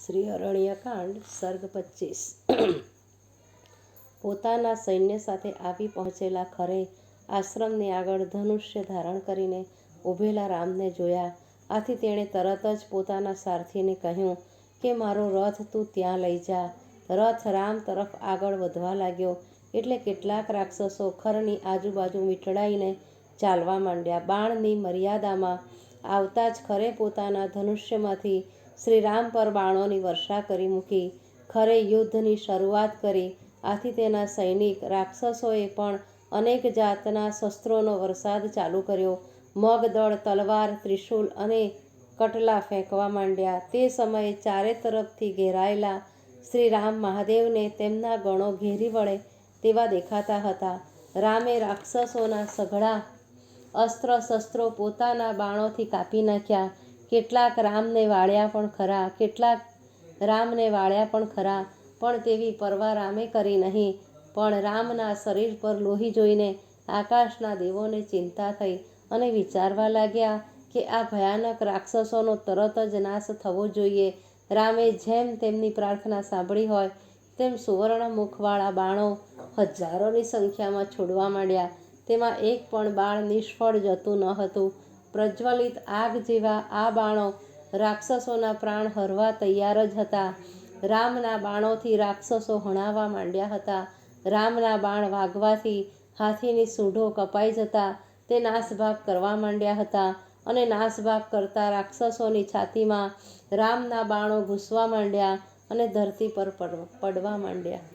શ્રી અરણ્યકાંડ સર્ગ 25 પોતાના સૈન્ય સાથે આવી પહોંચેલા ખરે આશ્રમની આગળ ધનુષ્ય ધારણ કરીને ઊભેલા રામને જોયા. આથી તેણે તરત જ પોતાના સારથીને કહ્યું કે મારો રથ તું ત્યાં લઈ જા. રથ રામ તરફ આગળ વધવા લાગ્યો એટલે કેટલાક રાક્ષસો ખરની આજુબાજુ વીંટળાઈને ચાલવા માંડ્યા. બાણની મર્યાદામાં આવતા જ ખરે પોતાના ધનુષ્યમાંથી શ્રીરામ પર બાણોની વર્ષા કરી મૂકી. ખરે યુદ્ધની શરૂઆત કરી. આથી તેના સૈનિક રાક્ષસોએ પણ અનેક જાતના શસ્ત્રોનો વરસાદ ચાલુ કર્યો. મગદળ, તલવાર, ત્રિશૂલ અને કટલા ફેંકવા માંડ્યા. તે સમયે ચારે તરફથી ઘેરાયેલા શ્રીરામ મહાદેવને તેમના ગણો ઘેરી વળે તેવા દેખાતા હતા. રામે રાક્ષસોના સઘળા અસ્ત્ર શસ્ત્રો પોતાના બાણોથી કાપી નાખ્યા. કેટલાક રામને વાળ્યા પણ ખરા, પણ તેવી પરવા રામે કરી નહીં. પણ રામના શરીર પર લોહી જોઈને આકાશના દેવોને ચિંતા થઈ અને વિચારવા લાગ્યા કે આ ભયાનક રાક્ષસોનો તરત જ નાશ થવો જોઈએ. રામે જેમ તેમની પ્રાર્થના સાંભળી હોય તેમ સુવર્ણ મુખવાળા બાણો હજારોની સંખ્યામાં છોડવા માંડ્યા. તેમાં એક પણ બાણ નિષ્ફળ જતું ન હતું. પ્રજ્વલિત આગ જેવા આ બાણો રાક્ષસોના પ્રાણ હરવા તૈયાર જ હતા. રામના બાણોથી રાક્ષસો હણાવા માંડ્યા હતા. રામના બાણ વાગવાથી હાથીની સૂંઢો કપાઈ જતા તે નાસભાગ કરવા માંડ્યા હતા અને નાસભાગ કરતા રાક્ષસોની છાતીમાં રામના બાણો ઘૂસવા માંડ્યા અને ધરતી પર પડવા માંડ્યા.